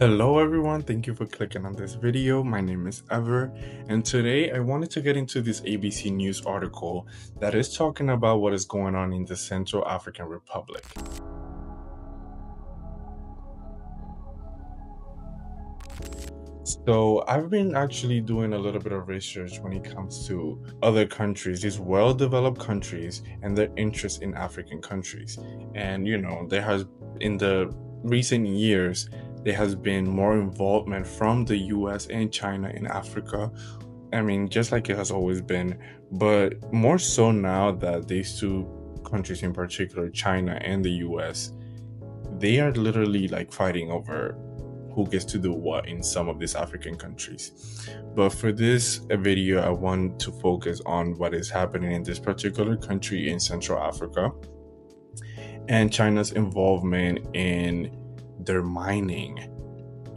Hello everyone, thank you for clicking on this video. My name is Ever, and today I wanted to get into this ABC News article that is talking about what is going on in the Central African Republic. So I've been actually doing a little bit of research when it comes to other countries, these well-developed countries, and their interest in African countries. And there has in the recent years there has been more involvement from the US and China in Africa. I mean, just like it has always been, but more so now that these two countries in particular, China and the US, they are literally like fighting over who gets to do what in some of these African countries. But for this video, I want to focus on what is happening in this particular country in Central Africa and China's involvement in their mining,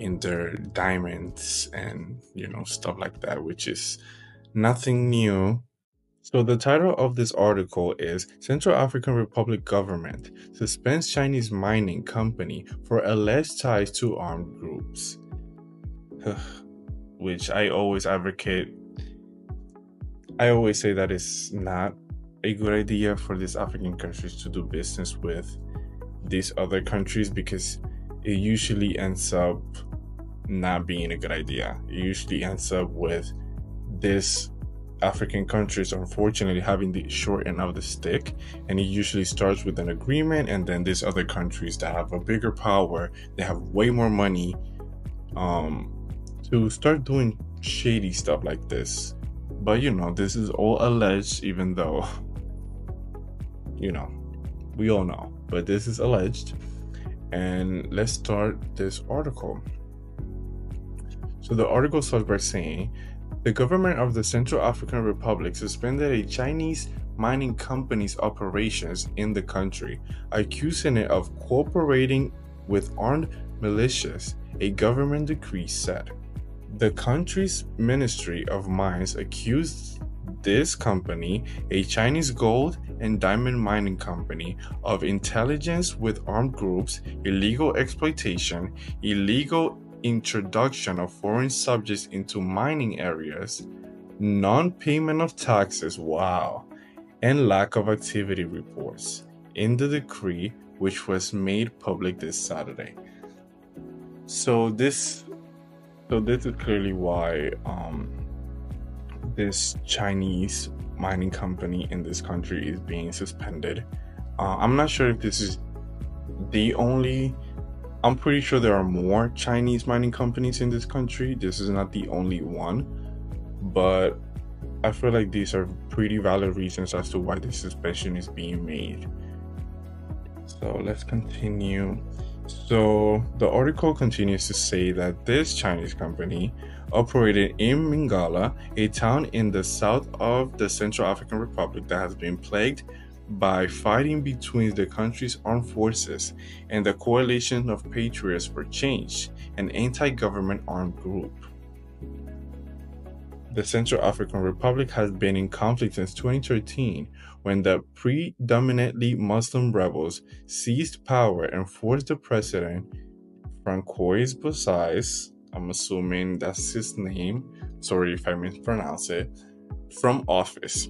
in their diamonds and stuff like that, which is nothing new. So the title of this article is Central African Republic Government Suspends Chinese Mining Company for Alleged Ties to Armed Groups. Which I always advocate. I always say that it's not a good idea for these African countries to do business with these other countries because it usually ends up not being a good idea. It usually ends up with this African countries unfortunately having the short end of the stick, and it usually starts with an agreement, and then these other countries that have a bigger power, they have way more money to start doing shady stuff like this. But this is all alleged, even though we all know, but this is alleged. And let's start this article. So the article starts by saying the government of the Central African Republic suspended a Chinese mining company's operations in the country, accusing it of cooperating with armed militias, a government decree said. The country's Ministry of Mines accused this company, a Chinese gold and diamond mining company, of intelligence with armed groups, illegal exploitation, illegal introduction of foreign subjects into mining areas, non-payment of taxes, and lack of activity reports in the decree, which was made public this Saturday. So this is clearly why this Chinese mining company in this country is being suspended. I'm not sure if this is the only. I'm pretty sure there are more Chinese mining companies in this country. This is not the only one, but I feel like these are pretty valid reasons as to why this suspension is being made. So let's continue. So the article continues to say that this Chinese company operated in Mingala, a town in the south of the Central African Republic that has been plagued by fighting between the country's armed forces and the Coalition of Patriots for Change, an anti-government armed group. The Central African Republic has been in conflict since 2013, when the predominantly Muslim rebels seized power and forced the president, Francois Bozize, I'm assuming that's his name, sorry if I mispronounce it, from office.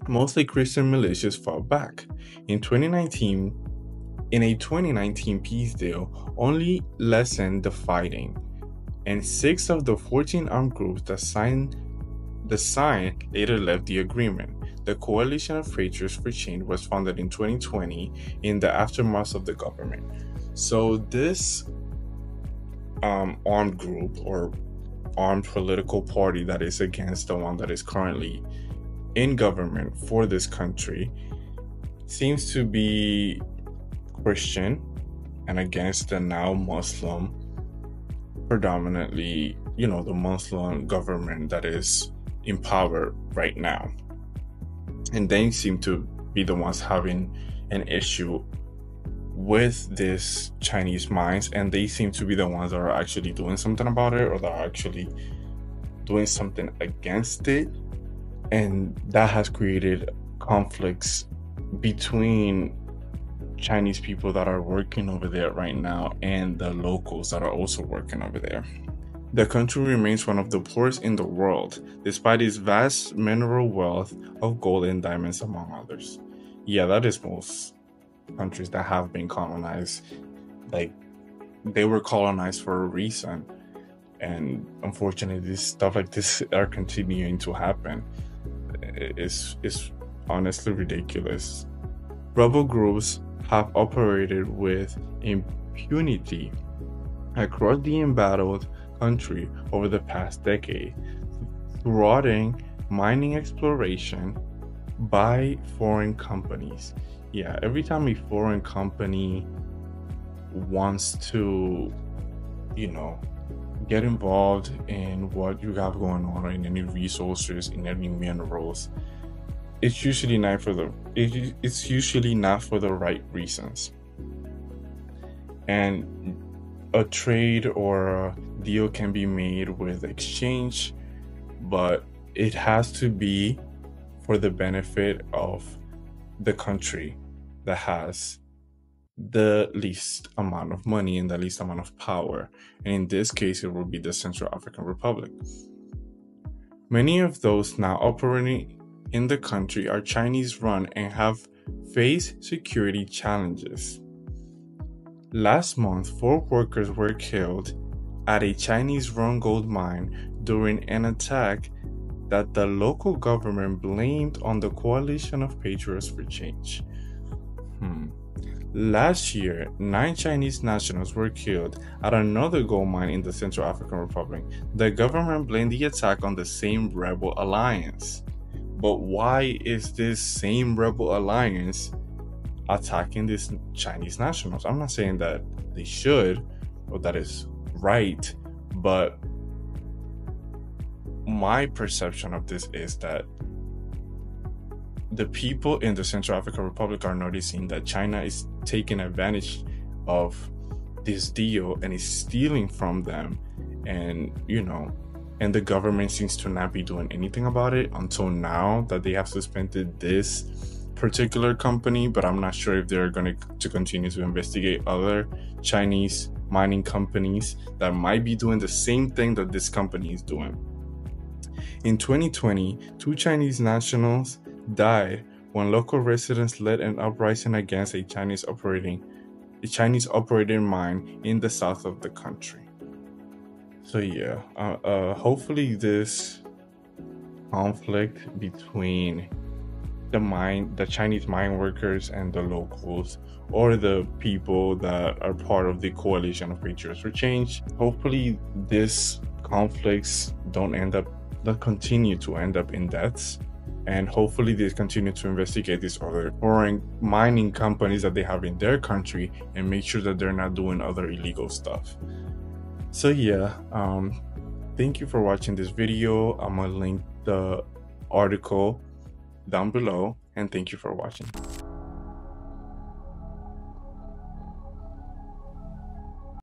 Mostly Christian militias fought back. In a 2019 peace deal only lessened the fighting, and 6 of the 14 armed groups that signed later left the agreement. The Coalition of Patriots for Change was founded in 2020 in the aftermath of the government. So this armed group or armed political party that is against the one that is currently in government for this country seems to be Christian and against the now Muslim, predominantly, the Muslim government that is in power right now. And they seem to be the ones having an issue with this Chinese mines, and they seem to be the ones that are actually doing something about it, or that are actually doing something against it. And that has created conflicts between Chinese people that are working over there right now and the locals that are also working over there. The country remains one of the poorest in the world, despite its vast mineral wealth of gold and diamonds, among others. Yeah, that is most countries that have been colonized. Like, they were colonized for a reason. And unfortunately, this stuff like this are continuing to happen. It's honestly ridiculous. Rebel groups have operated with impunity across the embattled country over the past decade, thwarting mining exploration by foreign companies. Yeah, every time a foreign company wants to, get involved in what you have going on, or in any resources, in any minerals, it's usually not for the right reasons. And a trade or a deal can be made with exchange, but it has to be for the benefit of the country that has the least amount of money and the least amount of power. And in this case, it will be the Central African Republic. Many of those now operating in the country are Chinese run and have faced security challenges. Last month, 4 workers were killed at a Chinese-run gold mine during an attack that the local government blamed on the Coalition of Patriots for Change. Last year, 9 Chinese nationals were killed at another gold mine in the Central African Republic. The government blamed the attack on the same rebel alliance. But why is this same rebel alliance attacking these Chinese nationals? I'm not saying that they should or that is right, but my perception of this is that the people in the Central African Republic are noticing that China is taking advantage of this deal and is stealing from them, and and the government seems to not be doing anything about it until now that they have suspended this particular company. But I'm not sure if they're going to continue to investigate other Chinese mining companies that might be doing the same thing that this company is doing. In 2020, 2 Chinese nationals died when local residents led an uprising against a Chinese operated mine in the south of the country. So yeah, hopefully this conflict between the Chinese mine workers and the locals, or the people that are part of the Coalition of Patriots for Change, hopefully these conflicts don't continue to end up in deaths. And hopefully they continue to investigate these other foreign mining companies that they have in their country and make sure that they're not doing other illegal stuff. So yeah, thank you for watching this video. I'm gonna link the article down below, and thank you for watching.